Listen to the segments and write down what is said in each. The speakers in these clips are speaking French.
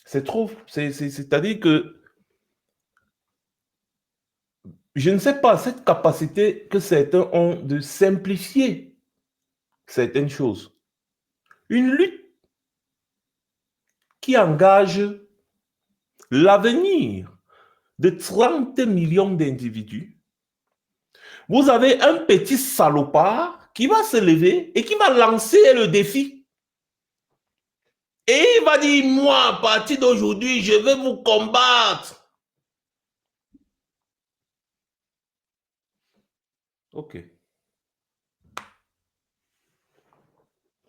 C'est trop. C'est-à-dire que je ne sais pas cette capacité que certains ont de simplifier certaines choses. Une lutte qui engage l'avenir de 30 millions d'individus. Vous avez un petit salopard qui va se lever et qui va lancer le défi. Et il va dire, moi, à partir d'aujourd'hui, je vais vous combattre. Ok.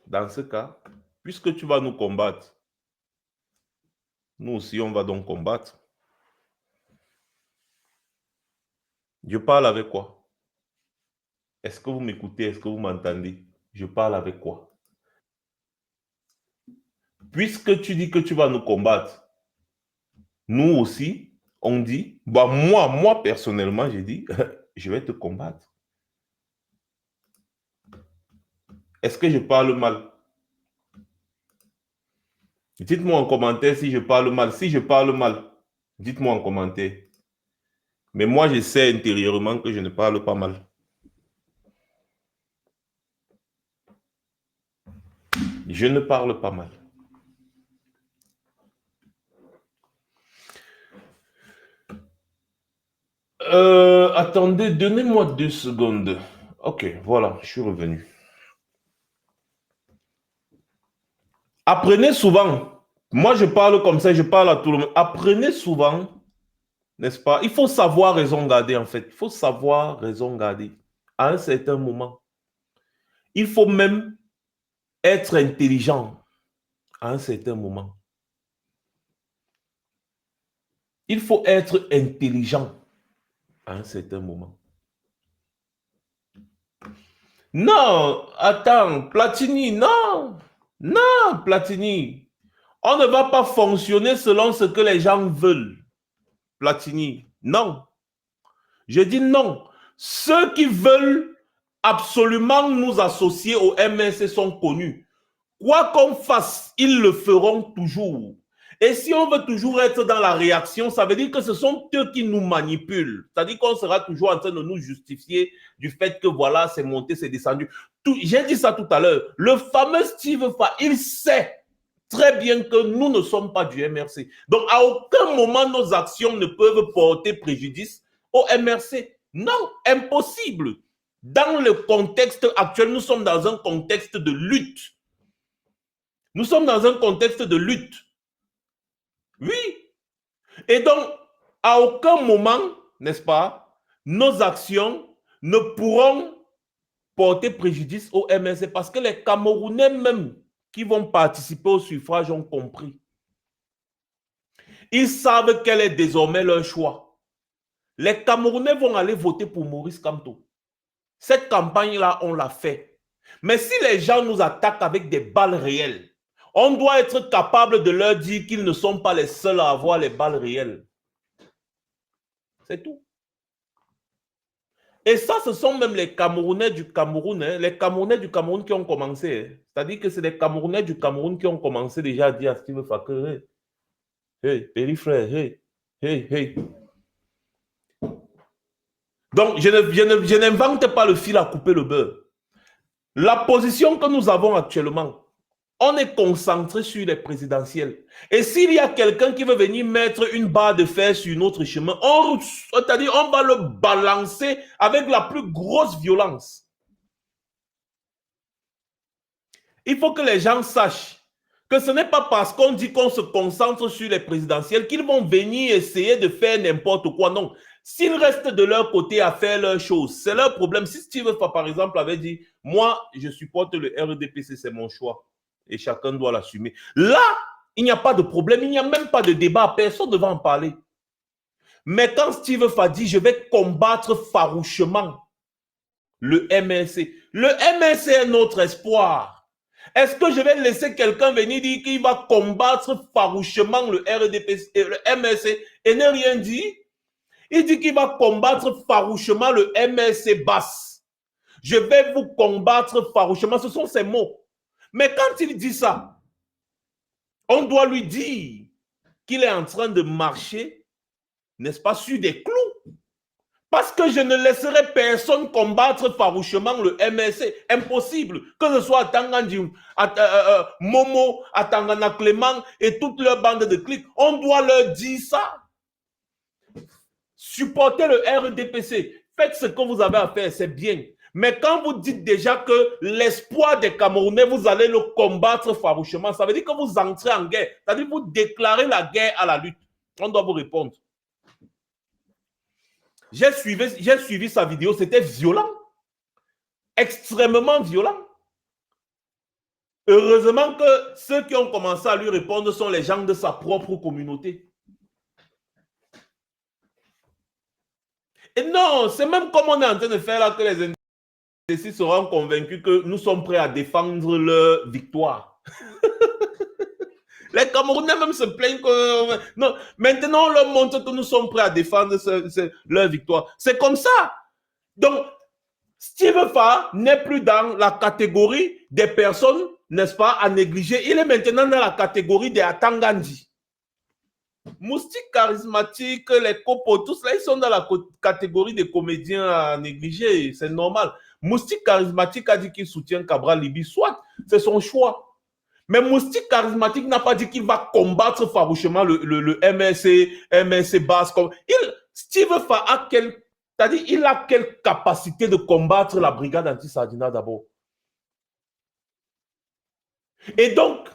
Dans ce cas, puisque tu vas nous combattre, nous aussi, on va donc combattre. Je parle avec quoi? Est-ce que vous m'écoutez? Est-ce que vous m'entendez? Je parle avec quoi? Puisque tu dis que tu vas nous combattre, nous aussi, on dit, bah moi personnellement, j'ai dit, je vais te combattre. Est-ce que je parle mal? Dites-moi en commentaire si je parle mal. Si je parle mal, dites-moi en commentaire. Mais moi, je sais intérieurement que je ne parle pas mal. Je ne parle pas mal. Attendez, donnez-moi 2 secondes. Ok, voilà, je suis revenu. Apprenez souvent. Moi, je parle comme ça, je parle à tout le monde. Apprenez souvent, n'est-ce pas? Il faut savoir raison garder, en fait. Il faut savoir raison garder. À un certain moment. Il faut même être intelligent à un certain moment. Il faut être intelligent à un certain moment. Non, attends, Platini, non. Non, Platini. On ne va pas fonctionner selon ce que les gens veulent. Platini, non. Je dis non. Ceux qui veulent absolument nous associer au MNC sont connus. Quoi qu'on fasse, ils le feront toujours. Et si on veut toujours être dans la réaction, ça veut dire que ce sont eux qui nous manipulent. C'est-à-dire qu'on sera toujours en train de nous justifier du fait que voilà, c'est monté, c'est descendu. J'ai dit ça tout à l'heure. Le fameux Steve Fa, il sait très bien que nous ne sommes pas du MRC. Donc, à aucun moment, nos actions ne peuvent porter préjudice au MRC. Non, impossible. Dans le contexte actuel, nous sommes dans un contexte de lutte. Nous sommes dans un contexte de lutte. Oui. Et donc, à aucun moment, n'est-ce pas, nos actions ne pourront porter préjudice au MNC parce que les Camerounais même qui vont participer au suffrage ont compris. Ils savent quel est désormais leur choix. Les Camerounais vont aller voter pour Maurice Kamto. Cette campagne-là, on l'a fait. Mais si les gens nous attaquent avec des balles réelles, on doit être capable de leur dire qu'ils ne sont pas les seuls à avoir les balles réelles. C'est tout. Et ça, ce sont même les Camerounais du Cameroun, hein, les Camerounais du Cameroun qui ont commencé. Hein. C'est-à-dire que c'est les Camerounais du Cameroun qui ont commencé déjà à dire à Steve Faker, hey, hey, petit frère, hey, hey, hey. Donc, je n'invente pas le fil à couper le beurre. La position que nous avons actuellement, on est concentré sur les présidentielles. Et s'il y a quelqu'un qui veut venir mettre une barre de fer sur notre chemin, c'est-à-dire on va le balancer avec la plus grosse violence. Il faut que les gens sachent que ce n'est pas parce qu'on dit qu'on se concentre sur les présidentielles qu'ils vont venir essayer de faire n'importe quoi. Non. S'ils restent de leur côté à faire leurs choses, c'est leur problème. Si Steve Fa, par exemple, avait dit « Moi, je supporte le RDPC, c'est mon choix. » Et chacun doit l'assumer. Là, il n'y a pas de problème. Il n'y a même pas de débat. Personne ne va en parler. Mais quand Steve Fa dit « Je vais combattre farouchement le MNC », le MNC est notre espoir. Est-ce que je vais laisser quelqu'un venir dire qu'il va combattre farouchement le RDPC, le MNC et ne rien dire? Il dit qu'il va combattre farouchement le MNC basse. Je vais vous combattre farouchement. Ce sont ses mots. Mais quand il dit ça, on doit lui dire qu'il est en train de marcher, n'est-ce pas, sur des clous. Parce que je ne laisserai personne combattre farouchement le MLC. Impossible. Que ce soit Atangandi, Momo, Atangana Clément et toute leur bande de clics. On doit leur dire ça. Supportez le RDPC. Faites ce que vous avez à faire, c'est bien. Mais quand vous dites déjà que l'espoir des Camerounais, vous allez le combattre farouchement, ça veut dire que vous entrez en guerre. C'est-à-dire que vous déclarez la guerre à la lutte. On doit vous répondre. J'ai suivi sa vidéo, c'était violent. Extrêmement violent. Heureusement que ceux qui ont commencé à lui répondre sont les gens de sa propre communauté. Et non, c'est même comme on est en train de faire là que les indécis seront convaincus que nous sommes prêts à défendre leur victoire. Les Camerounais même se plaignent que... Non, maintenant, on leur montre que nous sommes prêts à défendre leur victoire. C'est comme ça. Donc, Steve Fa n'est plus dans la catégorie des personnes, n'est-ce pas, à négliger. Il est maintenant dans la catégorie des Atangandi. Moustique charismatique, les copos, tous là, ils sont dans la catégorie des comédiens à négliger. C'est normal. Moustique charismatique a dit qu'il soutient Cabral Libi. Soit, c'est son choix. Mais Moustique charismatique n'a pas dit qu'il va combattre farouchement le MSC basse. Steve Fa a c'est-à-dire, il a quelle capacité de combattre la brigade anti-Sardina d'abord. Et donc,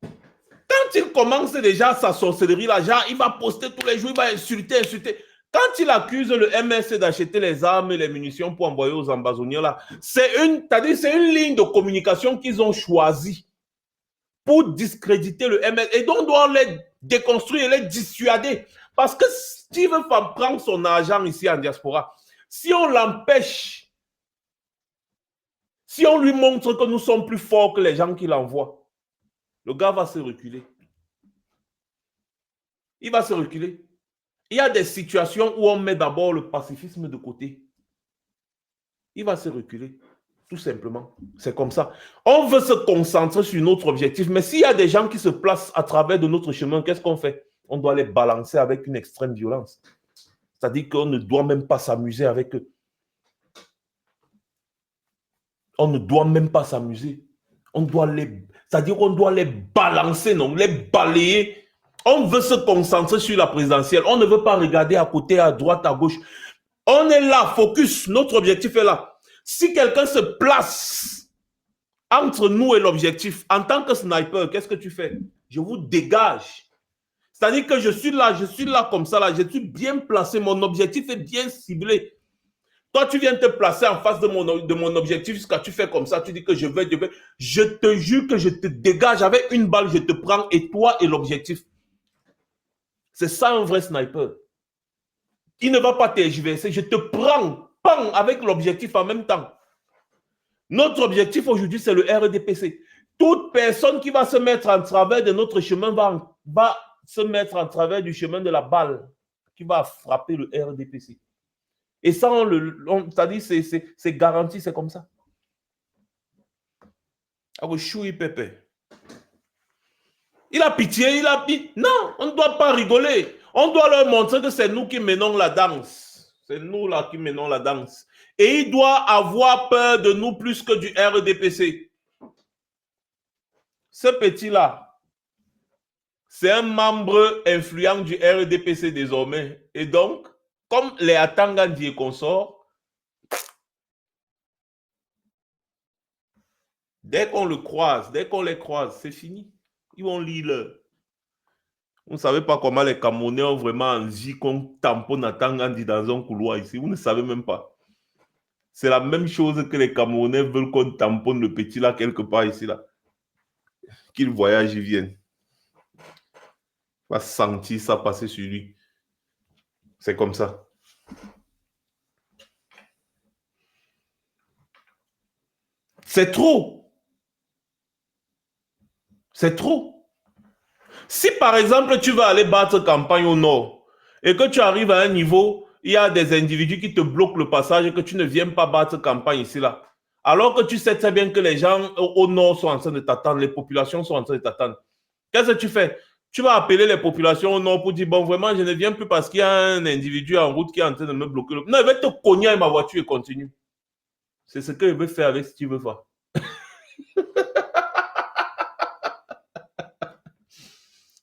quand il commence déjà sa sorcellerie, là, genre, il va poster tous les jours, il va insulter. Quand il accuse le MSC d'acheter les armes et les munitions pour envoyer aux ambazoniens, là, c'est une ligne de communication qu'ils ont choisie pour discréditer le MS. Et donc, on doit les déconstruire et les dissuader. Parce que Steve Fa prend son argent ici en diaspora. Si on l'empêche, si on lui montre que nous sommes plus forts que les gens qui l'envoient, le gars va se reculer. Il va se reculer. Il y a des situations où on met d'abord le pacifisme de côté. Il va se reculer. Tout simplement. C'est comme ça. On veut se concentrer sur notre objectif, mais s'il y a des gens qui se placent à travers de notre chemin, qu'est-ce qu'on fait? On doit les balancer avec une extrême violence. C'est-à-dire qu'on ne doit même pas s'amuser avec eux. On ne doit même pas s'amuser. C'est-à-dire qu'on doit les balancer, non, les balayer. On veut se concentrer sur la présidentielle. On ne veut pas regarder à côté, à droite, à gauche. On est là, focus. Notre objectif est là. Si quelqu'un se place entre nous et l'objectif, en tant que sniper, qu'est-ce que tu fais? Je vous dégage. C'est-à-dire que je suis là comme ça, là, je suis bien placé, mon objectif est bien ciblé. Toi, tu viens te placer en face de mon objectif, jusqu'à tu fais comme ça, tu dis que je vais, je te jure que je te dégage avec une balle, je te prends, et toi et l'objectif. C'est ça un vrai sniper. Il ne va pas tergiverser, je te prends. Avec l'objectif en même temps. Notre objectif aujourd'hui, c'est le RDPC. Toute personne qui va se mettre en travers de notre chemin va se mettre en travers du chemin de la balle qui va frapper le RDPC. Et ça, c'est-à-dire, c'est garanti, c'est comme ça. Il a pitié, non, on ne doit pas rigoler. On doit leur montrer que c'est nous qui menons la danse. C'est nous là qui menons la danse. Et il doit avoir peur de nous plus que du RDPC. Ce petit-là, c'est un membre influent du RDPC désormais. Et donc, comme les Atangandi et consorts, dès qu'on le croise, dès qu'on les croise, c'est fini. Ils vont lire leur. Vous ne savez pas comment les Camerounais ont vraiment envie qu'on tamponne Atangandi dans un couloir ici. Vous ne savez même pas. C'est la même chose que les Camerounais veulent qu'on tamponne le petit là quelque part ici là. Qu'il voyage, il vienne. Il va sentir ça passer sur lui. C'est comme ça. C'est trop. C'est trop. Si par exemple tu vas aller battre campagne au nord et que tu arrives à un niveau, il y a des individus qui te bloquent le passage et que tu ne viens pas battre campagne ici là. Alors que tu sais très bien que les gens au nord sont en train de t'attendre, les populations sont en train de t'attendre. Qu'est-ce que tu fais? Tu vas appeler les populations au nord pour dire, bon, vraiment, je ne viens plus parce qu'il y a un individu en route qui est en train de me bloquer. Non, il va te cogner avec ma voiture et continue. C'est ce qu'il veut faire avec Steve Fa.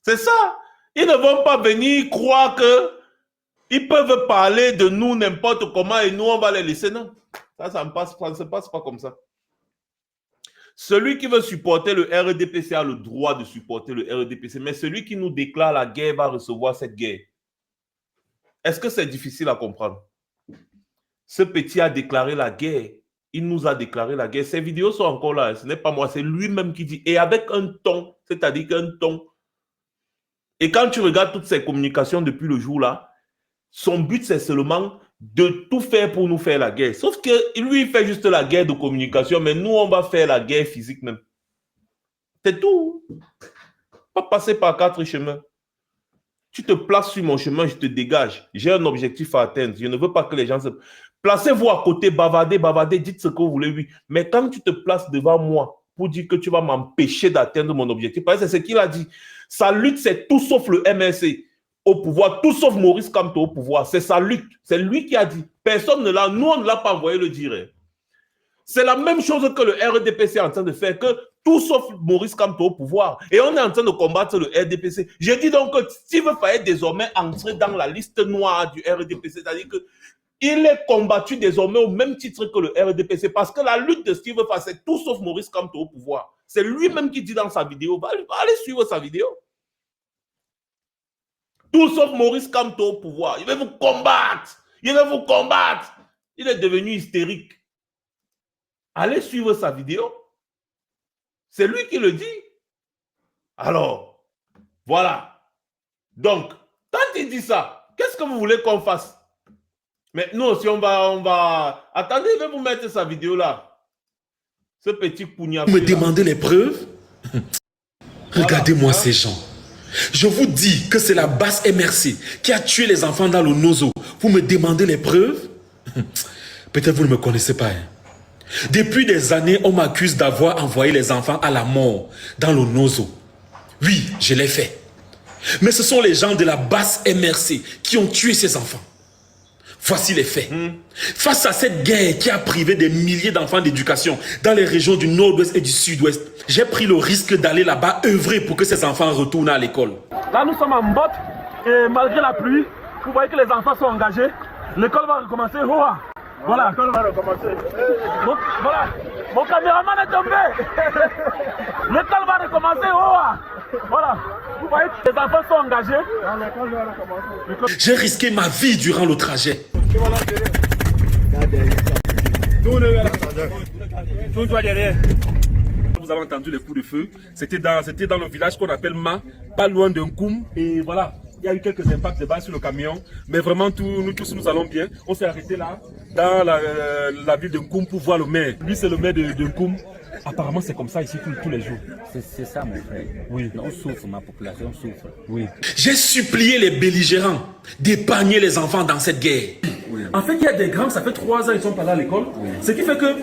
C'est ça. Ils ne vont pas venir croire qu'ils peuvent parler de nous n'importe comment et nous, on va les laisser. Non, ça ne se passe pas comme ça. Celui qui veut supporter le RDPC a le droit de supporter le RDPC, mais celui qui nous déclare la guerre va recevoir cette guerre. Est-ce que c'est difficile à comprendre? Ce petit a déclaré la guerre. Il nous a déclaré la guerre. Ces vidéos sont encore là. Ce n'est pas moi, c'est lui-même qui dit. Et avec un ton, c'est-à-dire qu'un ton. Et quand tu regardes toutes ces communications depuis le jour-là, son but, c'est seulement de tout faire pour nous faire la guerre. Sauf que lui, il fait juste la guerre de communication, mais nous, on va faire la guerre physique même. C'est tout. Pas passer par 4 chemins. Tu te places sur mon chemin, je te dégage. J'ai un objectif à atteindre. Je ne veux pas que les gens se... Placez-vous à côté, bavardez, dites ce que vous voulez, oui. Mais quand tu te places devant moi pour dire que tu vas m'empêcher d'atteindre mon objectif, parce que c'est ce qu'il a dit. Sa lutte, c'est tout sauf le MRC au pouvoir, tout sauf Maurice Kamto au pouvoir. C'est sa lutte. C'est lui qui a dit. Personne ne l'a, nous, on ne l'a pas envoyé le dire. C'est la même chose que le RDPC est en train de faire, que tout sauf Maurice Kamto au pouvoir. Et on est en train de combattre le RDPC. Je dis donc que Steve Fa est désormais entré dans la liste noire du RDPC, c'est-à-dire que il est combattu désormais au même titre que le RDPC parce que la lutte de Steve Fa, c'est tout sauf Maurice Kamto au pouvoir. C'est lui-même qui dit dans sa vidéo. Va aller suivre sa vidéo. Tout sauf Maurice Kamto au pouvoir. Il va vous combattre. Il va vous combattre. Il est devenu hystérique. Allez suivre sa vidéo. C'est lui qui le dit. Alors, voilà. Donc, quand il dit ça, qu'est-ce que vous voulez qu'on fasse? Mais nous aussi, on va... Attendez, je vais vous mettre sa vidéo là. Ce petit pougnard. Vous me demandez les preuves? Regardez-moi ces gens. Je vous dis que c'est la basse MRC qui a tué les enfants dans le Nozo. Vous me demandez les preuves? Peut-être vous ne me connaissez pas. Hein? Depuis des années, on m'accuse d'avoir envoyé les enfants à la mort dans le Nozo. Oui, je l'ai fait. Mais ce sont les gens de la basse MRC qui ont tué ces enfants. Voici les faits. Face à cette guerre qui a privé des milliers d'enfants d'éducation dans les régions du nord-ouest et du sud-ouest, j'ai pris le risque d'aller là-bas œuvrer pour que ces enfants retournent à l'école. Là, nous sommes en botte et malgré la pluie, vous voyez que les enfants sont engagés. L'école va recommencer. Voilà. L'école va recommencer. Voilà. Mon caméraman est tombé. L'école va recommencer. Voilà. Vous voyez que les enfants sont engagés. L'école va recommencer. J'ai risqué ma vie durant le trajet. Vous avez entendu les coups de feu. C'était dans le village qu'on appelle Ma, pas loin d'un Koum. Et voilà, il y a eu quelques impacts de balles sur le camion. Mais vraiment, nous tous, nous allons bien. On s'est arrêté là, dans la ville de Koum pour voir le maire. Lui, c'est le maire de Koum. Apparemment, c'est comme ça ici tous les jours. C'est ça, mon frère. Oui. On souffre, ma population souffre. Oui. J'ai supplié les belligérants d'épargner les enfants dans cette guerre. Oui. En fait, il y a des grands, ça fait 3 ans qu'ils sont pas là à l'école. Oui. Ce qui fait que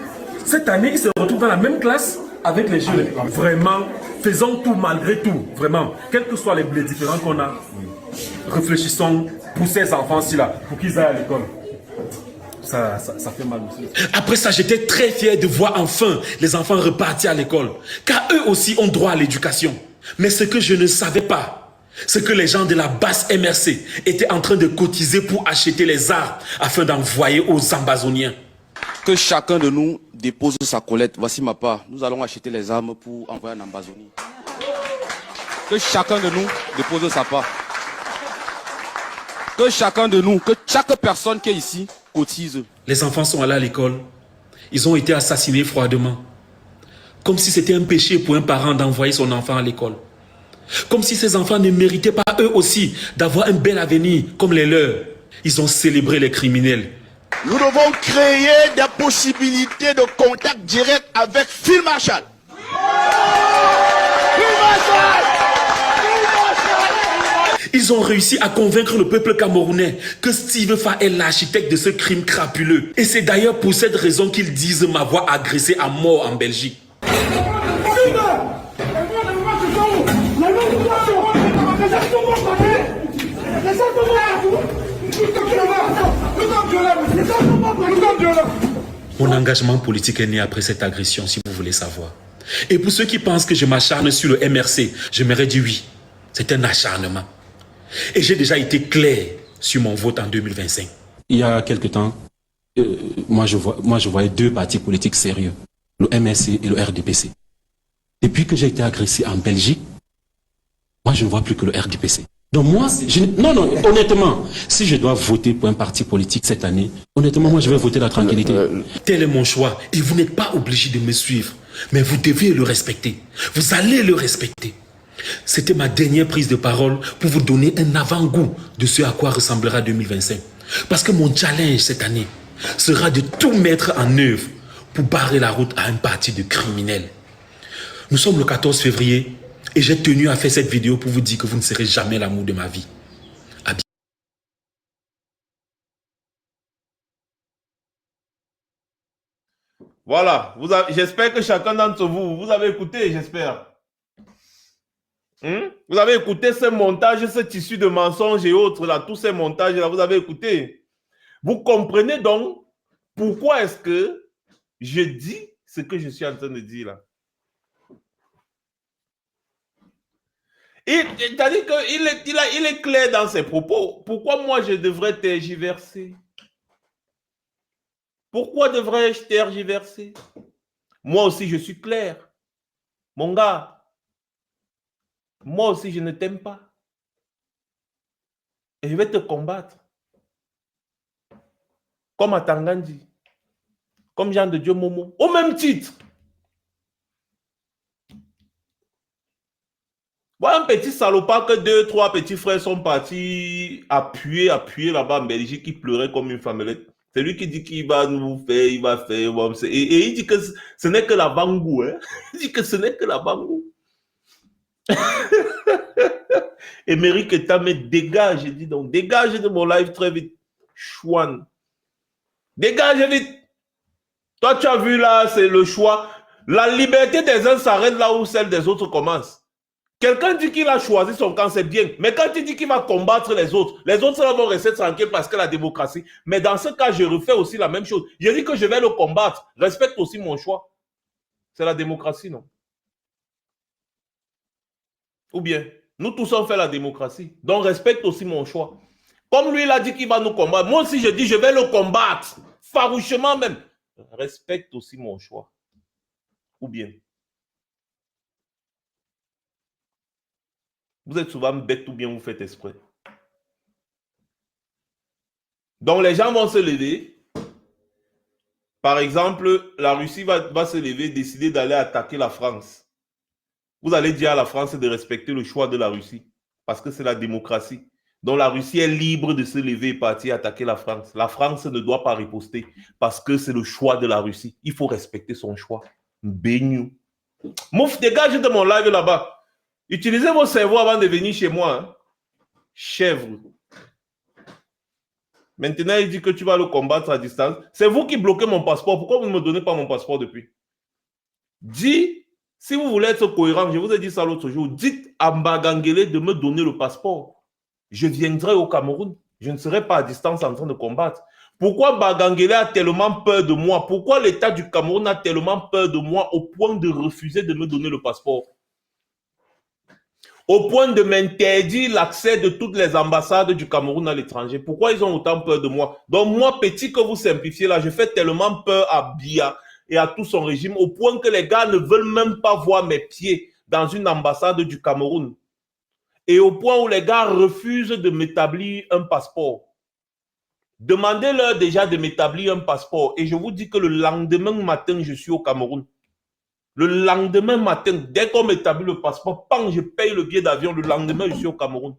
cette année, ils se retrouvent dans la même classe avec les jeunes. Vraiment, faisons tout malgré tout. Vraiment, quels que soient les différents qu'on a, réfléchissons pour ces enfants-ci là, pour qu'ils aillent à l'école. Ça fait mal aussi. Après ça, j'étais très fier de voir enfin les enfants repartir à l'école. Car eux aussi ont droit à l'éducation. Mais ce que je ne savais pas, c'est que les gens de la basse MRC étaient en train de cotiser pour acheter les armes afin d'envoyer aux Ambazoniens. Que chacun de nous dépose sa collecte. Voici ma part. Nous allons acheter les armes pour envoyer en Ambazonie. Que chacun de nous dépose sa part. Que chacun de nous, que chaque personne qui est ici, cotise. Les enfants sont allés à l'école. Ils ont été assassinés froidement. Comme si c'était un péché pour un parent d'envoyer son enfant à l'école. Comme si ces enfants ne méritaient pas eux aussi d'avoir un bel avenir comme les leurs. Ils ont célébré les criminels. Nous devons créer des possibilités de contact direct avec Phil Marshall. Ils ont réussi à convaincre le peuple camerounais que Steve Fa est l'architecte de ce crime crapuleux. Et c'est d'ailleurs pour cette raison qu'ils disent m'avoir agressé à mort en Belgique. Mon engagement politique est né après cette agression, si vous voulez savoir. Et pour ceux qui pensent que je m'acharne sur le MRC, j'aimerais dire oui, c'est un acharnement. Et j'ai déjà été clair sur mon vote en 2025. Il y a quelque temps, moi je voyais deux partis politiques sérieux, le MRC et le RDPC. Depuis que j'ai été agressé en Belgique, moi je ne vois plus que le RDPC. Donc moi, honnêtement, si je dois voter pour un parti politique cette année, honnêtement, moi je vais voter la tranquillité. Tel est mon choix et vous n'êtes pas obligé de me suivre, mais vous devez le respecter. Vous allez le respecter. C'était ma dernière prise de parole pour vous donner un avant-goût de ce à quoi ressemblera 2025. Parce que mon challenge cette année sera de tout mettre en œuvre pour barrer la route à un parti de criminels. Nous sommes le 14 février et j'ai tenu à faire cette vidéo pour vous dire que vous ne serez jamais l'amour de ma vie. À bientôt. Voilà, j'espère que chacun d'entre vous, vous avez écouté, j'espère. Vous avez écouté ce montage, ce tissu de mensonges et autres, là, tous ces montages-là, vous avez écouté. Vous comprenez donc pourquoi est-ce que je dis ce que je suis en train de dire là. C'est-à-dire qu'il est clair dans ses propos. Pourquoi moi je devrais tergiverser? Pourquoi devrais-je tergiverser? Moi aussi je suis clair. Mon gars. Moi aussi, je ne t'aime pas. Et je vais te combattre. Comme à Tangandi. Comme Jean de Dieu Momo. Au même titre. Voilà un petit salopard que 2, 3 petits frères sont partis appuyer là-bas en Belgique, qui pleurait comme une femmelette. C'est lui qui dit qu'il va nous faire, il va faire. Et il dit que ce n'est que la bangou. Hein? Il dit que ce n'est que la bangou. Émeric Etame, dégage, dis donc, dégage de mon live très vite. Chouane. Dégage vite. Toi, tu as vu là, c'est le choix. La liberté des uns s'arrête là où celle des autres commence. Quelqu'un dit qu'il a choisi son camp, c'est bien. Mais quand il dit qu'il va combattre les autres là vont rester tranquilles parce que la démocratie. Mais dans ce cas, je refais aussi la même chose. Je dis que je vais le combattre. Respecte aussi mon choix. C'est la démocratie, non? Ou bien, nous tous on fait la démocratie. Donc respecte aussi mon choix. Comme lui, il a dit qu'il va nous combattre. Moi aussi, je dis, je vais le combattre. Farouchement même. Respecte aussi mon choix. Ou bien. Vous êtes souvent bête ou bien vous faites exprès. Donc les gens vont se lever. Par exemple, la Russie va se lever, décider d'aller attaquer la France. Vous allez dire à la France de respecter le choix de la Russie. Parce que c'est la démocratie. Donc la Russie est libre de se lever et partir attaquer la France. La France ne doit pas riposter. Parce que c'est le choix de la Russie. Il faut respecter son choix. Bénou. Mouf, dégage de mon live là-bas. Utilisez vos cerveaux avant de venir chez moi. Hein. Chèvre. Maintenant, il dit que tu vas le combattre à distance. C'est vous qui bloquez mon passeport. Pourquoi vous ne me donnez pas mon passeport depuis? Dis... Si vous voulez être cohérent, je vous ai dit ça l'autre jour, dites à Mbagangele de me donner le passeport. Je viendrai au Cameroun. Je ne serai pas à distance en train de combattre. Pourquoi Mbagangele a tellement peur de moi? Pourquoi l'État du Cameroun a tellement peur de moi au point de refuser de me donner le passeport? Au point de m'interdire l'accès de toutes les ambassades du Cameroun à l'étranger. Pourquoi ils ont autant peur de moi? Donc moi, petit que vous simplifiez là, je fais tellement peur à Biya et à tout son régime, au point que les gars ne veulent même pas voir mes pieds dans une ambassade du Cameroun. Et au point où les gars refusent de m'établir un passeport. Demandez-leur déjà de m'établir un passeport. Et je vous dis que le lendemain matin, je suis au Cameroun. Le lendemain matin, dès qu'on m'établit le passeport, bang, je paye le billet d'avion. Le lendemain, je suis au Cameroun.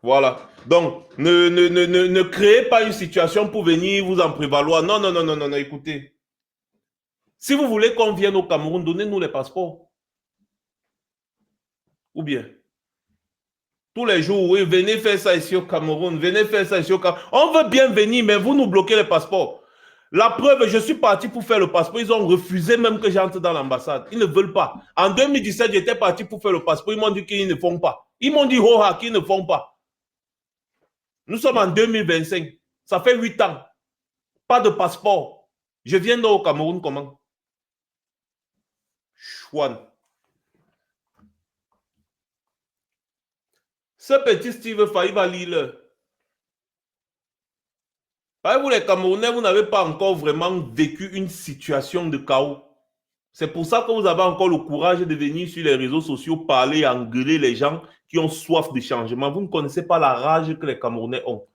Voilà. Donc, ne créez pas une situation pour venir vous en prévaloir. Non, écoutez. Si vous voulez qu'on vienne au Cameroun, donnez-nous les passeports. Ou bien? Tous les jours, oui, venez faire ça ici au Cameroun, venez faire ça ici au Cameroun. On veut bien venir, mais vous nous bloquez les passeports. La preuve, je suis parti pour faire le passeport. Ils ont refusé même que j'entre dans l'ambassade. Ils ne veulent pas. En 2017, j'étais parti pour faire le passeport. Ils m'ont dit qu'ils ne font pas. Ils m'ont dit, oh, qu'ils ne font pas. Nous sommes en 2025. Ça fait 8 ans. Pas de passeport. Je viens au Cameroun comment? Chouane. Ce petit Steve Faye va lire. Vous les Camerounais, vous n'avez pas encore vraiment vécu une situation de chaos. C'est pour ça que vous avez encore le courage de venir sur les réseaux sociaux parler, engueuler les gens qui ont soif de changement. Vous ne connaissez pas la rage que les Camerounais ont.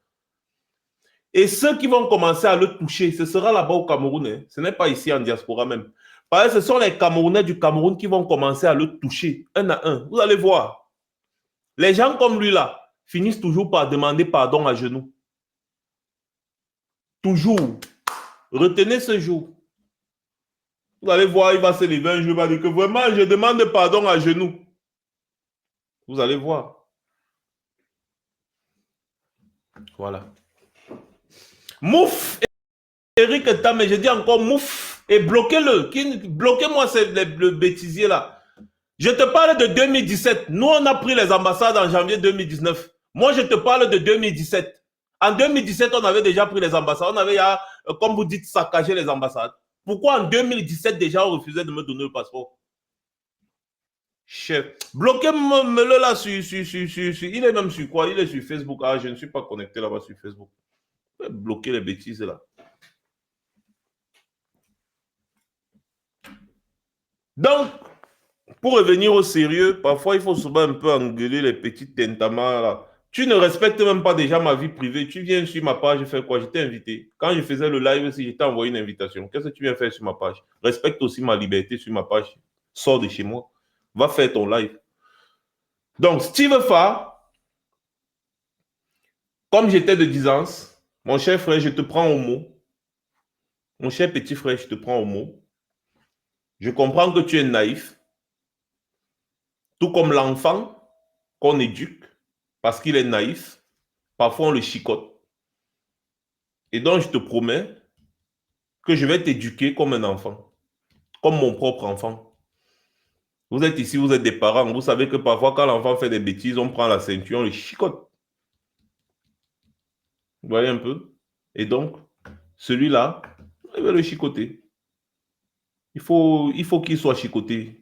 Et ceux qui vont commencer à le toucher, ce sera là-bas au Cameroun. Hein. Ce n'est pas ici en diaspora même. Parce que ce sont les Camerounais du Cameroun qui vont commencer à le toucher, un à un. Vous allez voir. Les gens comme lui là finissent toujours par demander pardon à genoux. Toujours. Retenez ce jour. Vous allez voir, il va se lever un jour, il va dire que vraiment, je demande pardon à genoux. Vous allez voir. Voilà. Mouf, Eric Tamé, je dis encore mouf, et bloquez-le. Bloquez-moi le bêtisier là. Je te parle de 2017. Nous, on a pris les ambassades en janvier 2019. Moi, je te parle de 2017. En 2017, on avait déjà pris les ambassades. On avait, comme vous dites, saccagé les ambassades. Pourquoi en 2017, déjà, on refusait de me donner le passeport? Chef, bloquez-le là sur... Il est même sur quoi? Il est sur Facebook. Ah, je ne suis pas connecté là-bas sur Facebook. Bloquez les bêtises là. Donc, pour revenir au sérieux, parfois, il faut souvent un peu engueuler les petits tentaments là. Tu ne respectes même pas déjà ma vie privée. Tu viens sur ma page faire quoi? Je t'ai invité. Quand je faisais le live aussi, je t'ai envoyé une invitation. Qu'est-ce que tu viens faire sur ma page? Respecte aussi ma liberté sur ma page. Sors de chez moi. Va faire ton live. Donc, Steve Fa, comme j'étais de 10 ans, mon cher frère, je te prends au mot. Mon cher petit frère, je te prends au mot. Je comprends que tu es naïf. Tout comme l'enfant qu'on éduque, parce qu'il est naïf, parfois on le chicote. Et donc, je te promets que je vais t'éduquer comme un enfant, comme mon propre enfant. Vous êtes ici, vous êtes des parents, vous savez que parfois, quand l'enfant fait des bêtises, on prend la ceinture, on le chicote. Vous voyez un peu? Et donc, celui-là, il va le chicoter. Il faut qu'il soit chicoté.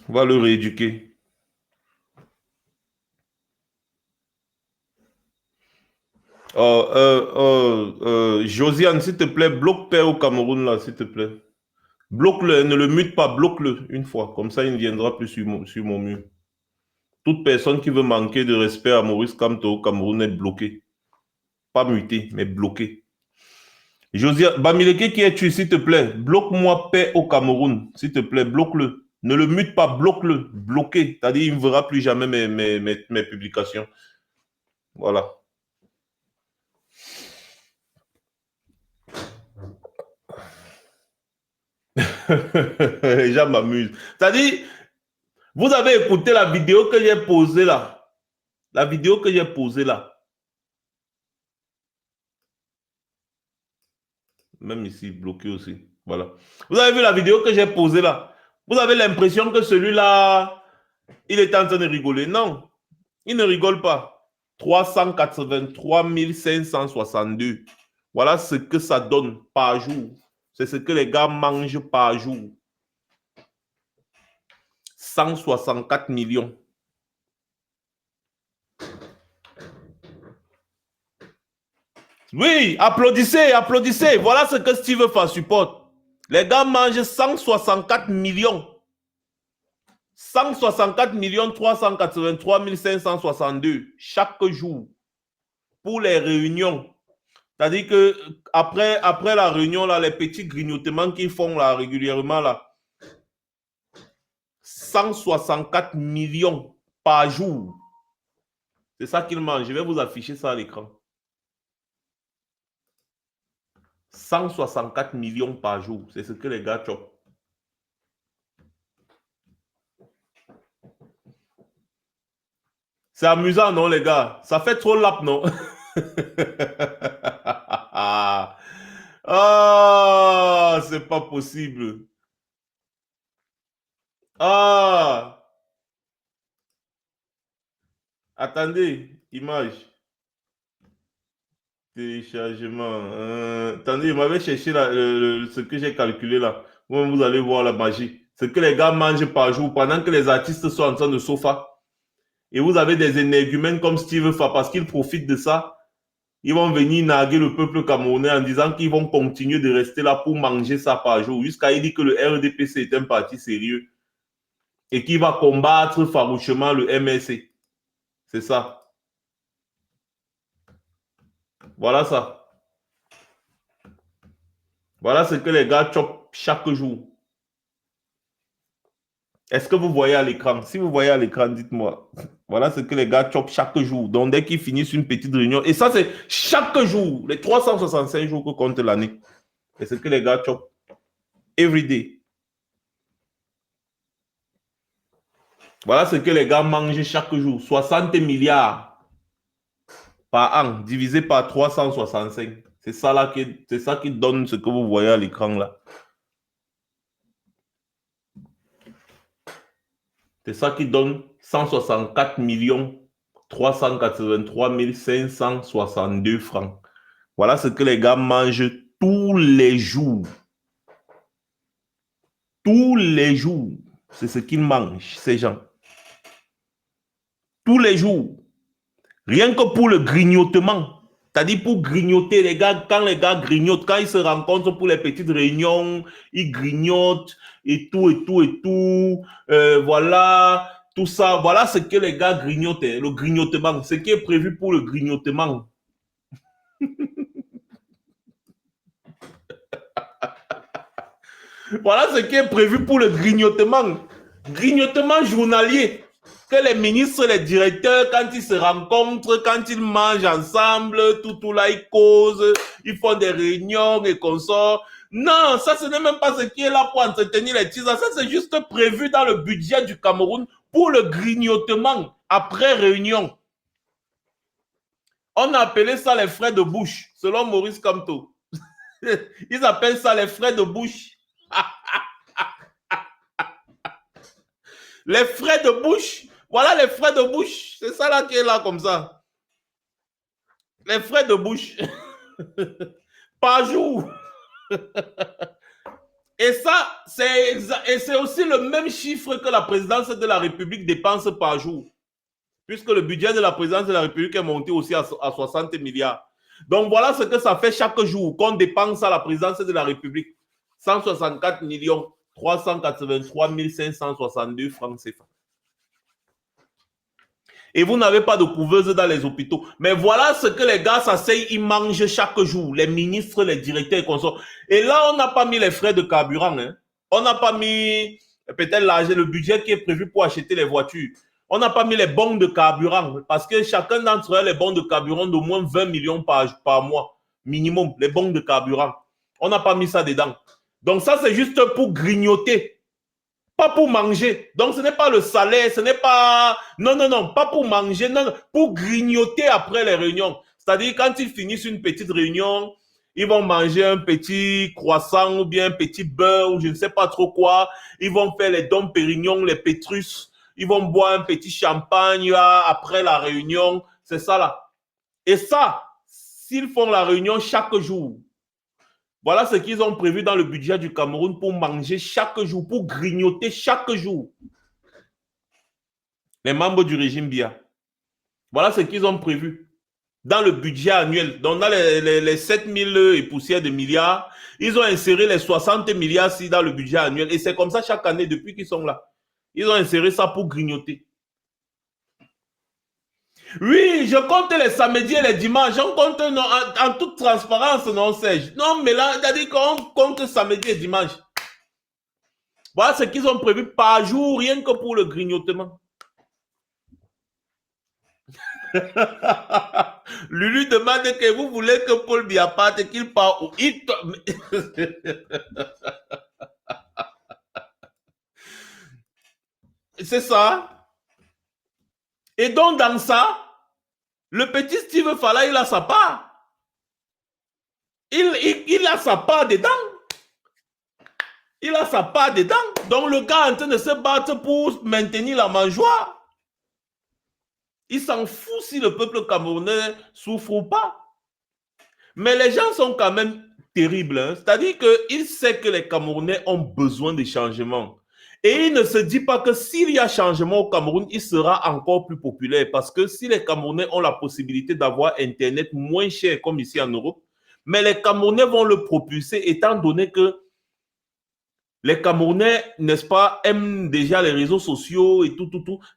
On va le rééduquer. Josiane, s'il te plaît, bloque Père au Cameroun, là, s'il te plaît. Bloque-le, ne le mute pas, bloque-le une fois. Comme ça, il ne viendra plus sur mon mur. Toute personne qui veut manquer de respect à Maurice Kamto au Cameroun est bloquée. Pas muté, mais bloqué. Josiane, Bamileke qui est tué, s'il te plaît, bloque-moi Père au Cameroun, s'il te plaît, bloque-le. Ne le mute pas, bloque-le, bloqué. C'est-à-dire, il ne verra plus jamais mes publications. Voilà. Les gens m'amusent. C'est-à-dire, vous avez écouté la vidéo que j'ai posée là. La vidéo que j'ai posée là. Même ici, bloqué aussi. Voilà. Vous avez vu la vidéo que j'ai posée là. Vous avez l'impression que celui-là, il est en train de rigoler. Non, il ne rigole pas. 383 562. Voilà ce que ça donne par jour. C'est ce que les gars mangent par jour. 164 millions. Oui, applaudissez, applaudissez. Voilà ce que Steve Fa supporte. Les gars mangent 164 millions. 164 383 562 chaque jour pour les réunions. C'est-à-dire que après la réunion, là, les petits grignotements qu'ils font là, régulièrement, là, 164 millions par jour. C'est ça qu'ils mangent. Je vais vous afficher ça à l'écran. 164 millions par jour. C'est ce que les gars chopent. C'est amusant, non, les gars? Ça fait trop lap, non? Ah, c'est pas possible. Ah, attendez, image. Téléchargement. Attendez, vous m'avez cherché là, ce que j'ai calculé là. Vous allez voir la magie. Ce que les gars mangent par jour pendant que les artistes sont en train de sofa. Et vous avez des énergumènes comme Steve Fa, parce qu'ils profitent de ça. Ils vont venir narguer le peuple camerounais en disant qu'ils vont continuer de rester là pour manger ça par jour. Jusqu'à il dit que le RDPC est un parti sérieux. Et qu'il va combattre farouchement le MSC. C'est ça. Voilà ça. Voilà ce que les gars chopent chaque jour. Est-ce que vous voyez à l'écran? Si vous voyez à l'écran, dites-moi. Voilà ce que les gars chopent chaque jour. Donc, dès qu'ils finissent une petite réunion, et ça, c'est chaque jour, les 365 jours que compte l'année. C'est ce que les gars chopent. Every day. Voilà ce que les gars mangent chaque jour. 60 milliards par an, divisé par 365. C'est ça, là c'est ça qui donne ce que vous voyez à l'écran là. C'est ça qui donne 164 383 562 francs. Voilà ce que les gars mangent tous les jours. Tous les jours. C'est ce qu'ils mangent, ces gens. Tous les jours. Rien que pour le grignotement. C'est-à-dire pour grignoter, les gars, quand les gars grignotent, quand ils se rencontrent pour les petites réunions, ils grignotent et tout, et tout, et tout. Voilà, tout ça. Voilà ce que les gars grignotent, hein, le grignotement. Ce qui est prévu pour le grignotement. Voilà ce qui est prévu pour le grignotement. Grignotement journalier. Que les ministres, les directeurs, quand ils se rencontrent, quand ils mangent ensemble, tout là, ils causent, ils font des réunions et consorts. Non, ça, ce n'est même pas ce qui est là pour entretenir les tisans. Ça, c'est juste prévu dans le budget du Cameroun pour le grignotement après réunion. On a appelé ça les frais de bouche, selon Maurice Kamto. Ils appellent ça les frais de bouche. Les frais de bouche. Voilà les frais de bouche. C'est ça là qui est là comme ça. Les frais de bouche. Par jour. Et ça, c'est aussi le même chiffre que la présidence de la République dépense par jour. Puisque le budget de la présidence de la République est monté aussi à 60 milliards. Donc voilà ce que ça fait chaque jour qu'on dépense à la présidence de la République. 164 383 562 francs CFA. Et vous n'avez pas de couveuse dans les hôpitaux. Mais voilà ce que les gars s'asseyent, ils mangent chaque jour. Les ministres, les directeurs et consorts. Et là, on n'a pas mis les frais de carburant. Hein. On n'a pas mis peut-être l'argent, le budget qui est prévu pour acheter les voitures. On n'a pas mis les bons de carburant. Parce que chacun d'entre eux a les bons de carburant d'au moins 20 millions par mois. Minimum, les bons de carburant. On n'a pas mis ça dedans. Donc ça, c'est juste pour grignoter. Pas pour manger. Donc, ce n'est pas le salaire, ce n'est pas... Non, non, non, pas pour manger, non, pour grignoter après les réunions. C'est-à-dire, quand ils finissent une petite réunion, ils vont manger un petit croissant ou bien un petit beurre ou je ne sais pas trop quoi. Ils vont faire les Dom Pérignon, les Pétrus. Ils vont boire un petit champagne là, après la réunion. C'est ça là. Et ça, s'ils font la réunion chaque jour, voilà ce qu'ils ont prévu dans le budget du Cameroun pour manger chaque jour, pour grignoter chaque jour. Les membres du régime Biya. Voilà ce qu'ils ont prévu dans le budget annuel. Donc, dans les 7 000 et poussières de milliards, ils ont inséré les 60 milliards ci dans le budget annuel. Et c'est comme ça chaque année depuis qu'ils sont là. Ils ont inséré ça pour grignoter. Oui, je compte les samedis et les dimanches. On compte en toute transparence, non, Serge. Non, mais là, c'est-à-dire qu'on compte samedi et dimanche. Voilà ce qu'ils ont prévu par jour, rien que pour le grignotement. Lulu demande que vous voulez que Paul Biya parte, qu'il part où il... C'est ça. Et donc, dans ça, le petit Steve Fala, il a sa part. Il a sa part dedans. Il a sa part dedans. Donc, le gars est en train de se battre pour maintenir la mangeoire. Il s'en fout si le peuple camerounais souffre ou pas. Mais les gens sont quand même terribles. Hein? C'est-à-dire qu'il sait que les Camerounais ont besoin de changements. Et il ne se dit pas que s'il y a changement au Cameroun, il sera encore plus populaire. Parce que si les Camerounais ont la possibilité d'avoir Internet moins cher comme ici en Europe, mais les Camerounais vont le propulser étant donné que les Camerounais, n'est-ce pas, aiment déjà les réseaux sociaux et tout.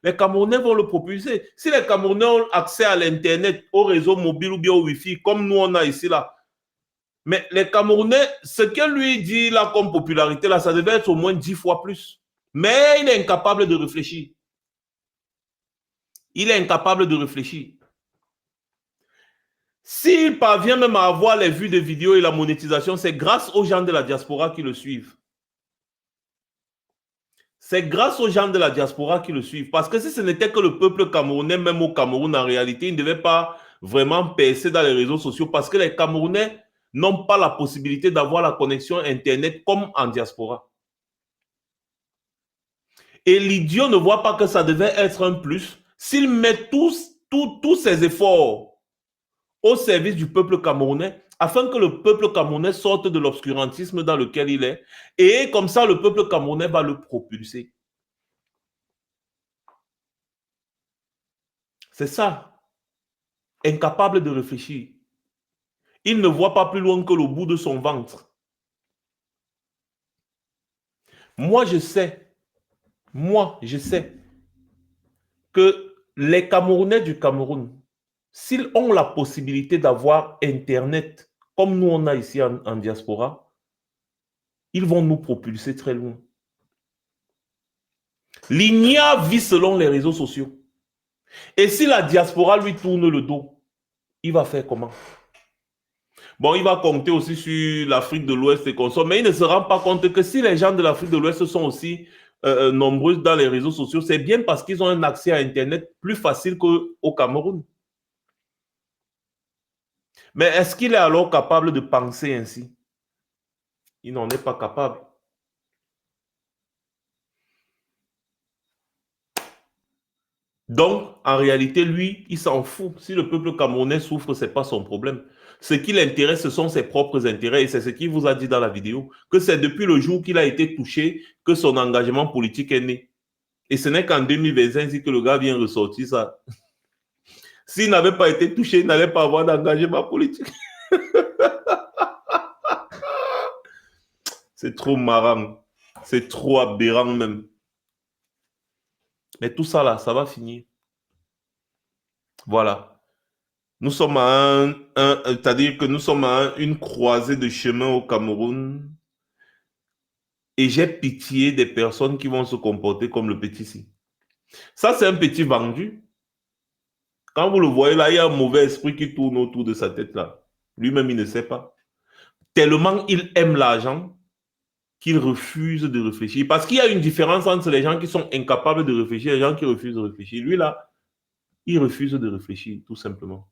Les Camerounais vont le propulser. Si les Camerounais ont accès à l'Internet, au réseau mobile ou bien au Wi-Fi, comme nous on a ici là, mais les Camerounais, ce que lui dit là comme popularité, là, ça devait être au moins 10 fois plus. Mais il est incapable de réfléchir. Il est incapable de réfléchir. S'il parvient même à avoir les vues de vidéos et la monétisation, c'est grâce aux gens de la diaspora qui le suivent. C'est grâce aux gens de la diaspora qui le suivent. Parce que si ce n'était que le peuple camerounais, même au Cameroun, en réalité, il ne devait pas vraiment percer dans les réseaux sociaux parce que les Camerounais n'ont pas la possibilité d'avoir la connexion Internet comme en diaspora. Et l'idiot ne voit pas que ça devait être un plus s'il met tous ses efforts au service du peuple camerounais afin que le peuple camerounais sorte de l'obscurantisme dans lequel il est. Et comme ça, le peuple camerounais va le propulser. C'est ça. Incapable de réfléchir. Il ne voit pas plus loin que le bout de son ventre. Moi, je sais que les Camerounais du Cameroun, s'ils ont la possibilité d'avoir Internet, comme nous on a ici en diaspora, ils vont nous propulser très loin. L'IGNIA vit selon les réseaux sociaux. Et si la diaspora lui tourne le dos, il va faire comment? Bon, il va compter aussi sur l'Afrique de l'Ouest et consorts, mais il ne se rend pas compte que si les gens de l'Afrique de l'Ouest sont aussi nombreux dans les réseaux sociaux, c'est bien parce qu'ils ont un accès à Internet plus facile qu'au Cameroun. Mais est-ce qu'il est alors capable de penser ainsi? Il n'en est pas capable. Donc, en réalité, lui, il s'en fout. Si le peuple camerounais souffre, ce n'est pas son problème. Ce qui l'intéresse, ce sont ses propres intérêts. Et c'est ce qu'il vous a dit dans la vidéo. Que c'est depuis le jour qu'il a été touché que son engagement politique est né. Et ce n'est qu'en 2025 que le gars vient ressortir ça. S'il n'avait pas été touché, il n'allait pas avoir d'engagement politique. C'est trop marrant. C'est trop aberrant même. Mais tout ça là, ça va finir. Voilà. Nous sommes à c'est-à-dire que nous sommes à une croisée de chemin au Cameroun. Et j'ai pitié des personnes qui vont se comporter comme le petit ci. Ça, c'est un petit vendu. Quand vous le voyez là, il y a un mauvais esprit qui tourne autour de sa tête là. Lui-même, il ne sait pas. Tellement il aime l'argent qu'il refuse de réfléchir. Parce qu'il y a une différence entre les gens qui sont incapables de réfléchir et les gens qui refusent de réfléchir. Lui là, il refuse de réfléchir, tout simplement.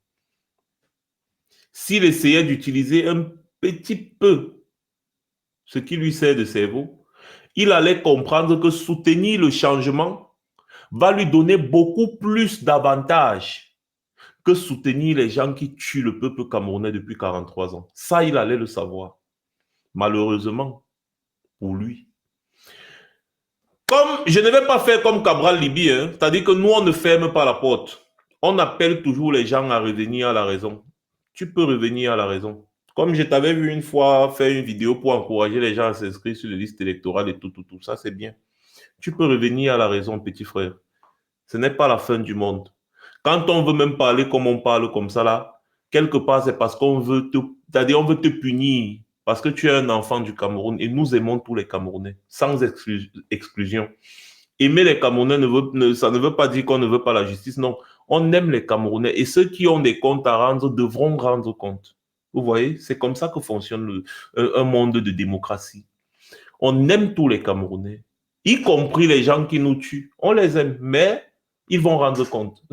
S'il essayait d'utiliser un petit peu ce qui lui sert de cerveau, il allait comprendre que soutenir le changement va lui donner beaucoup plus d'avantages que soutenir les gens qui tuent le peuple camerounais depuis 43 ans. Ça, il allait le savoir. Malheureusement, pour lui. Comme je ne vais pas faire comme Cabral Libye, hein, c'est-à-dire que nous, on ne ferme pas la porte. On appelle toujours les gens à revenir à la raison. Tu peux revenir à la raison. Comme je t'avais vu une fois faire une vidéo pour encourager les gens à s'inscrire sur les listes électorales et tout, ça c'est bien. Tu peux revenir à la raison, petit frère. Ce n'est pas la fin du monde. Quand on veut même parler comme on parle comme ça là, quelque part c'est parce qu'on veut c'est-à-dire on veut te punir parce que tu es un enfant du Cameroun et nous aimons tous les Camerounais, sans exclusion. Aimer les Camerounais, ça ne veut pas dire qu'on ne veut pas la justice. Non, on aime les Camerounais. Et ceux qui ont des comptes à rendre devront rendre compte. Vous voyez, c'est comme ça que fonctionne un monde de démocratie. On aime tous les Camerounais, y compris les gens qui nous tuent. On les aime, mais ils vont rendre compte.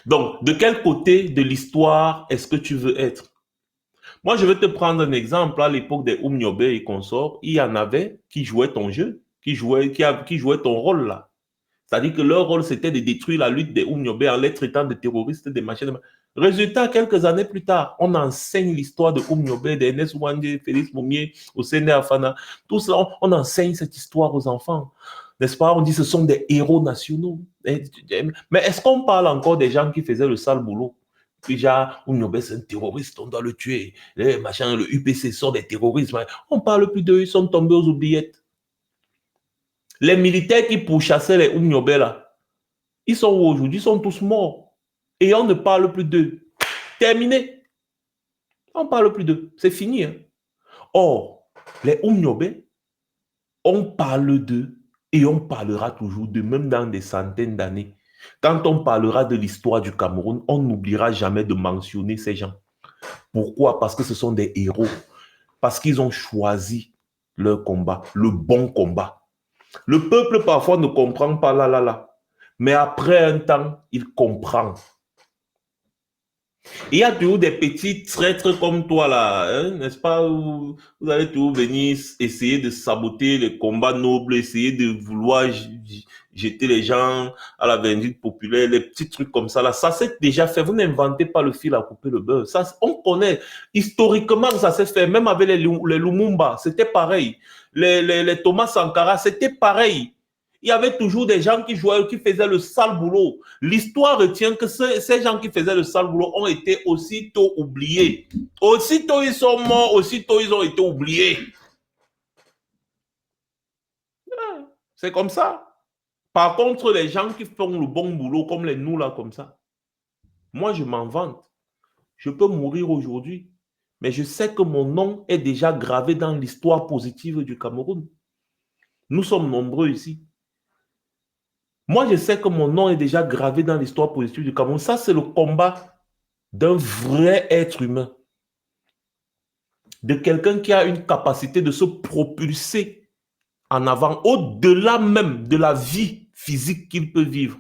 Donc, de quel côté de l'histoire est-ce que tu veux être? Moi, je vais te prendre un exemple. À l'époque des Oumniobe et consorts, il y en avait qui jouaient ton jeu, qui jouaient ton rôle là. C'est-à-dire que leur rôle, c'était de détruire la lutte des Oumniobe en les traitant de terroristes, des machines. Résultat, quelques années plus tard, on enseigne l'histoire de Oumniobe, de Enes Ouandje, Félix Moumié, Ossene Afana. Tout cela, on enseigne cette histoire aux enfants. N'est-ce pas? On dit que ce sont des héros nationaux. Mais est-ce qu'on parle encore des gens qui faisaient le sale boulot? Déjà, Oumniobe, c'est un terroriste, on doit le tuer. Les machins, le UPC sort des terroristes. On ne parle plus d'eux, ils sont tombés aux oubliettes. Les militaires qui pourchassaient les Oumniobe là, ils sont où aujourd'hui? Ils sont tous morts. Et on ne parle plus d'eux. Terminé. On ne parle plus d'eux. C'est fini. Hein? Or, les Oumniobe, on parle d'eux et on parlera toujours d'eux, même dans des centaines d'années. Quand on parlera de l'histoire du Cameroun, on n'oubliera jamais de mentionner ces gens. Pourquoi? Parce que ce sont des héros. Parce qu'ils ont choisi leur combat, le bon combat. Le peuple, parfois, ne comprend pas là. Mais après un temps, il comprend. Il y a toujours des petits traîtres comme toi, là, hein, n'est-ce pas? Vous allez toujours venir essayer de saboter les combats nobles, essayer de vouloir jeter les gens à la vindicte populaire, les petits trucs comme ça, là. Ça s'est déjà fait. Vous n'inventez pas le fil à couper le beurre. Ça, on connaît. Historiquement, ça s'est fait. Même avec les Lumumba, c'était pareil. Les Thomas Sankara, c'était pareil. Il y avait toujours des gens qui jouaient, qui faisaient le sale boulot. L'histoire retient que ces gens qui faisaient le sale boulot ont été aussitôt oubliés. Aussitôt ils sont morts, aussitôt ils ont été oubliés. C'est comme ça. Par contre, les gens qui font le bon boulot, comme les nous là, comme ça, moi je m'en vante. Je peux mourir aujourd'hui, mais je sais que mon nom est déjà gravé dans l'histoire positive du Cameroun. Nous sommes nombreux ici. Moi, je sais que mon nom est déjà gravé dans l'histoire positive du Cameroun. Ça, c'est le combat d'un vrai être humain. De quelqu'un qui a une capacité de se propulser en avant, au-delà même de la vie physique qu'il peut vivre.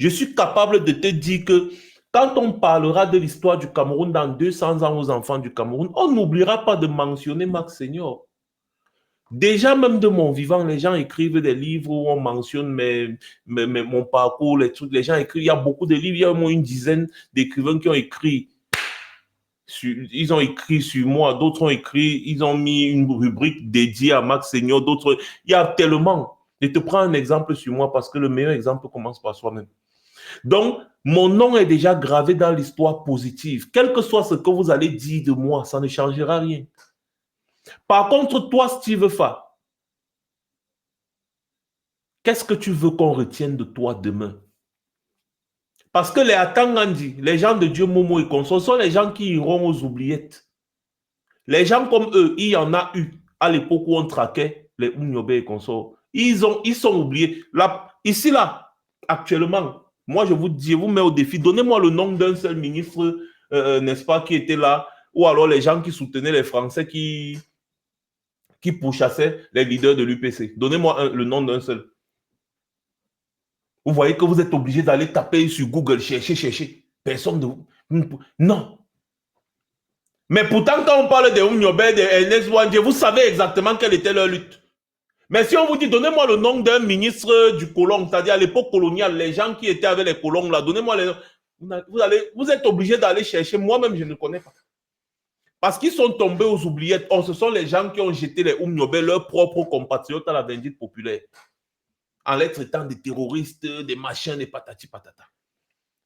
Je suis capable de te dire que quand on parlera de l'histoire du Cameroun dans 200 ans aux enfants du Cameroun, on n'oubliera pas de mentionner Max Senior. Déjà, même de mon vivant, les gens écrivent des livres où on mentionne mon parcours, les trucs. Les gens écrivent, il y a beaucoup de livres, il y a au moins une dizaine d'écrivains qui ont écrit. Ils ont écrit sur moi, d'autres ont écrit, ils ont mis une rubrique dédiée à Max Senior, d'autres. Il y a tellement. Je te prends un exemple sur moi parce que le meilleur exemple commence par soi-même. Donc, mon nom est déjà gravé dans l'histoire positive. Quel que soit ce que vous allez dire de moi, ça ne changera rien. Par contre, toi, Steve Fa, qu'est-ce que tu veux qu'on retienne de toi demain? Parce que les Atangandi, les gens de Dieu Momo et consorts, sont les gens qui iront aux oubliettes. Les gens comme eux, il y en a eu à l'époque où on traquait les Oumniobe et consorts. Ils sont oubliés. Là, ici, là, actuellement, moi, je vous dis, je vous mets au défi, donnez-moi le nom d'un seul ministre, n'est-ce pas, qui était là, ou alors les gens qui soutenaient les Français qui pourchassaient les leaders de l'UPC. Donnez-moi le nom d'un seul. Vous voyez que vous êtes obligé d'aller taper sur Google, chercher. Personne de vous. Non. Mais pourtant, quand on parle de Oumniobe, de Enes Ouandje, vous savez exactement quelle était leur lutte. Mais si on vous dit, donnez-moi le nom d'un ministre du colon, c'est-à-dire à l'époque coloniale, les gens qui étaient avec les colons là, donnez-moi les noms. Vous êtes obligé d'aller chercher. Moi-même, je ne connais pas. Parce qu'ils sont tombés aux oubliettes. Ce sont les gens qui ont jeté les Oumniobe, leurs propres compatriotes à la vindicte populaire. En les traitant des terroristes, des machins, des patati patata.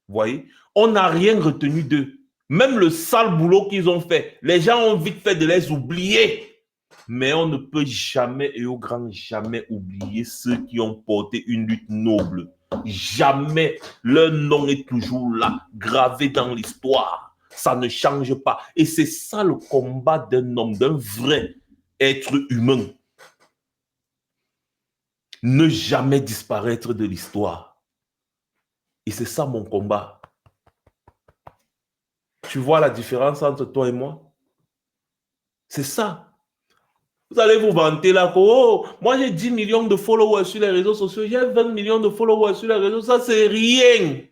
Vous voyez? On n'a rien retenu d'eux. Même le sale boulot qu'ils ont fait, les gens ont vite fait de les oublier. Mais on ne peut jamais et au grand jamais oublier ceux qui ont porté une lutte noble. Jamais. Leur nom est toujours là, gravé dans l'histoire. Ça ne change pas. Et c'est ça le combat d'un homme, d'un vrai être humain. Ne jamais disparaître de l'histoire. Et c'est ça mon combat. Tu vois la différence entre toi et moi? C'est ça. Vous allez vous vanter là que, oh, moi j'ai 10 millions de followers sur les réseaux sociaux, j'ai 20 millions de followers sur les réseaux, ça c'est rien.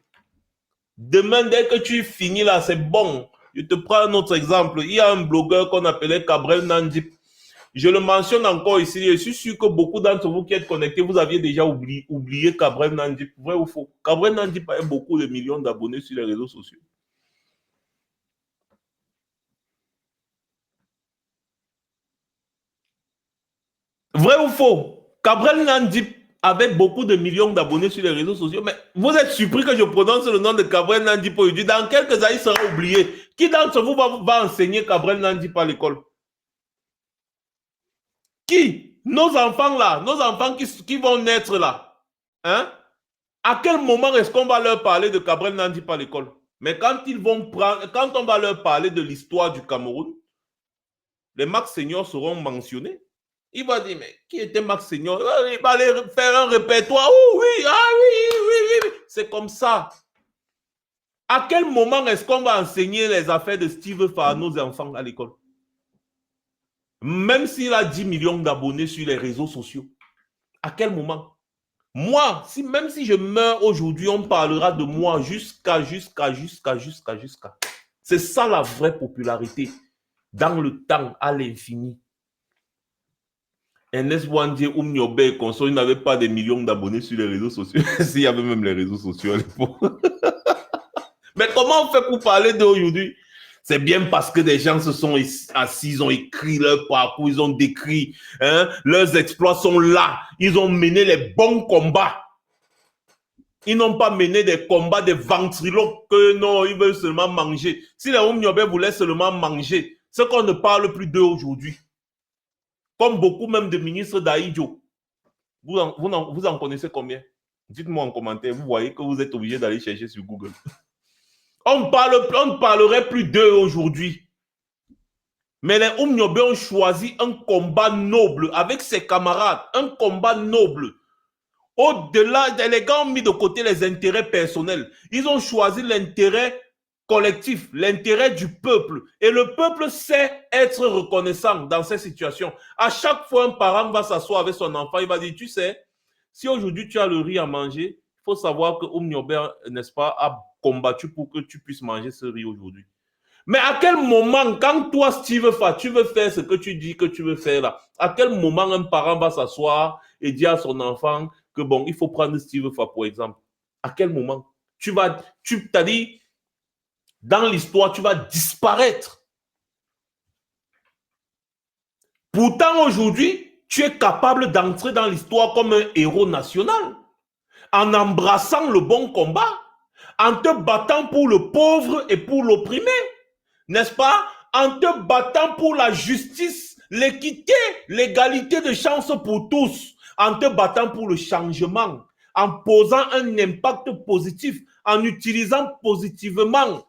Demain, dès que tu finis là, c'est bon. Je te prends un autre exemple. Il y a un blogueur qu'on appelait Cabrel Nandip. Je le mentionne encore ici. Je suis sûr que beaucoup d'entre vous qui êtes connectés, vous aviez déjà oublié Cabrel Nandip. Vrai ou faux? Cabrel Nandip a beaucoup de millions d'abonnés sur les réseaux sociaux. Vrai ou faux? Cabrel Nandip avait beaucoup de millions d'abonnés sur les réseaux sociaux. Mais vous êtes surpris que je prononce le nom de Cabrel Nandip aujourd'hui. Dans quelques années, il sera oublié. Qui d'entre vous va enseigner Cabrel Nandip à l'école? Qui? Nos enfants là, nos enfants qui vont naître là. Hein? À quel moment est-ce qu'on va leur parler de Cabrel Nandip à l'école? Mais quand on va leur parler de l'histoire du Cameroun, les Max Seniors seront mentionnés. Il va dire, mais qui était Max Senior? Il va aller faire un répertoire. Oh oui, ah oui, oui, oui. C'est comme ça. À quel moment est-ce qu'on va enseigner les affaires de Steve Fa à nos enfants à l'école? Même s'il a 10 millions d'abonnés sur les réseaux sociaux. À quel moment? Moi, même si je meurs aujourd'hui, on parlera de moi jusqu'à. C'est ça la vraie popularité. Dans le temps, à l'infini. Ernest Wandie, Oumniobe et consort, ils n'avaient pas des millions d'abonnés sur les réseaux sociaux. S'il y avait même les réseaux sociaux à l'époque. Mais comment on fait pour parler d'aujourd'hui? C'est bien parce que des gens se sont assis, ils ont écrit leur parcours, ils ont décrit, hein, leurs exploits sont là. Ils ont mené les bons combats. Ils n'ont pas mené des combats de ventriloques que non, ils veulent seulement manger. Si les Oumniobe voulaient seulement manger, ce qu'on ne parle plus d'eux aujourd'hui. Comme beaucoup même de ministres d'Aïdjo. Vous en connaissez combien? Dites-moi en commentaire. Vous voyez que vous êtes obligé d'aller chercher sur Google. On ne parlerait plus d'eux aujourd'hui. Mais les Oumniobe ont choisi un combat noble avec ses camarades. Un combat noble. Au-delà, les gars ont mis de côté les intérêts personnels. Ils ont choisi l'intérêt collectif, l'intérêt du peuple. Et le peuple sait être reconnaissant dans ces situations. À chaque fois, un parent va s'asseoir avec son enfant, il va dire, tu sais, si aujourd'hui tu as le riz à manger, il faut savoir que Oumniobe, n'est-ce pas, a combattu pour que tu puisses manger ce riz aujourd'hui. Mais à quel moment, quand toi, Steve Fa, tu veux faire ce que tu dis que tu veux faire là, à quel moment un parent va s'asseoir et dire à son enfant que bon, il faut prendre Steve Fa pour exemple? À quel moment? Tu t'as dit, dans l'histoire, tu vas disparaître. Pourtant, aujourd'hui, tu es capable d'entrer dans l'histoire comme un héros national, en embrassant le bon combat, en te battant pour le pauvre et pour l'opprimé, n'est-ce pas? En te battant pour la justice, l'équité, l'égalité de chance pour tous, en te battant pour le changement, en posant un impact positif, en utilisant positivement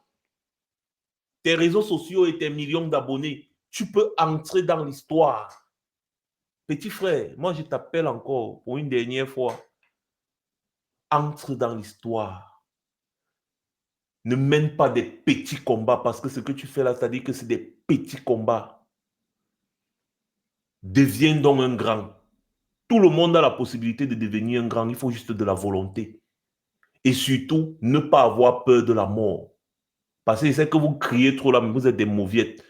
tes réseaux sociaux et tes millions d'abonnés, tu peux entrer dans l'histoire. Petit frère, moi je t'appelle encore pour une dernière fois. Entre dans l'histoire. Ne mène pas des petits combats parce que ce que tu fais là, ça dit que c'est des petits combats. Deviens donc un grand. Tout le monde a la possibilité de devenir un grand. Il faut juste de la volonté. Et surtout, ne pas avoir peur de la mort. Parce que c'est que vous criez trop là, mais vous êtes des mauviettes.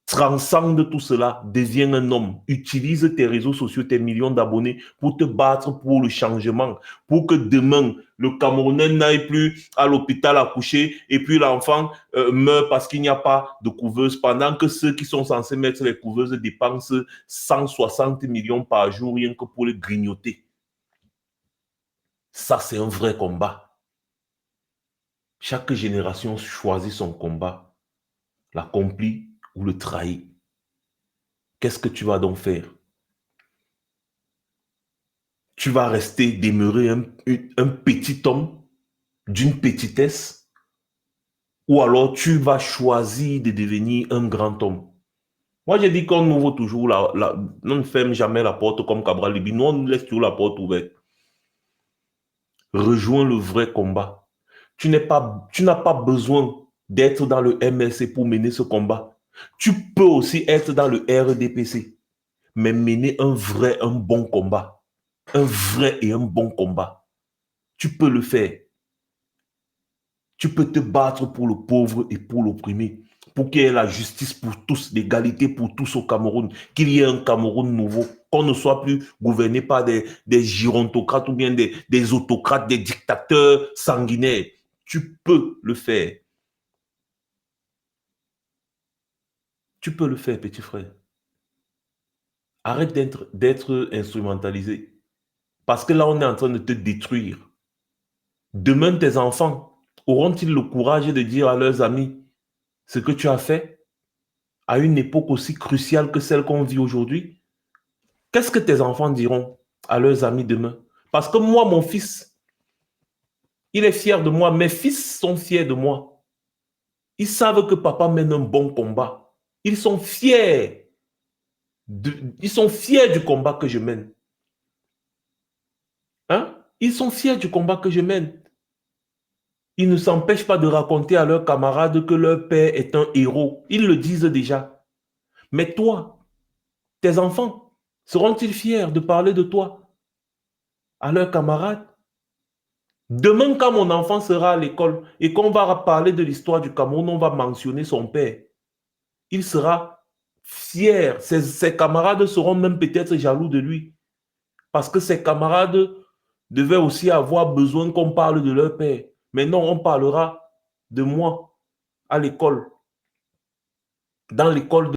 Transcende tout cela, deviens un homme. Utilise tes réseaux sociaux, tes millions d'abonnés pour te battre pour le changement. Pour que demain, le Camerounais n'aille plus à l'hôpital accoucher et puis l'enfant meurt parce qu'il n'y a pas de couveuse. Pendant que ceux qui sont censés mettre les couveuses dépensent 160 millions par jour rien que pour les grignoter. Ça, c'est un vrai combat. Chaque génération choisit son combat, l'accomplit ou le trahit. Qu'est-ce que tu vas donc faire? Tu vas rester, demeurer un petit homme d'une petitesse, ou alors tu vas choisir de devenir un grand homme. Moi, j'ai dit qu'on ouvre toujours on ne ferme jamais la porte comme Cabral Libi. Nous, on laisse toujours la porte ouverte. Rejoins le vrai combat. Tu n'as pas besoin d'être dans le MLC pour mener ce combat. Tu peux aussi être dans le RDPC, mais mener un bon combat. Un vrai et un bon combat. Tu peux le faire. Tu peux te battre pour le pauvre et pour l'opprimé, pour qu'il y ait la justice pour tous, l'égalité pour tous au Cameroun, qu'il y ait un Cameroun nouveau, qu'on ne soit plus gouverné par des girontocrates ou bien des autocrates, des dictateurs sanguinaires. Tu peux le faire. Tu peux le faire, petit frère. Arrête d'être instrumentalisé. Parce que là, on est en train de te détruire. Demain, tes enfants auront-ils le courage de dire à leurs amis ce que tu as fait à une époque aussi cruciale que celle qu'on vit aujourd'hui? Qu'est-ce que tes enfants diront à leurs amis demain? Parce que moi, mon fils, il est fier de moi. Mes fils sont fiers de moi. Ils savent que papa mène un bon combat. Ils sont fiers. Ils sont fiers du combat que je mène. Hein? Ils sont fiers du combat que je mène. Ils ne s'empêchent pas de raconter à leurs camarades que leur père est un héros. Ils le disent déjà. Mais toi, tes enfants, seront-ils fiers de parler de toi à leurs camarades? Demain, quand mon enfant sera à l'école et qu'on va parler de l'histoire du Cameroun, on va mentionner son père. Il sera fier. Ses camarades seront même peut-être jaloux de lui. Parce que ses camarades devaient aussi avoir besoin qu'on parle de leur père. Mais non, on parlera de moi à l'école. Dans l'école de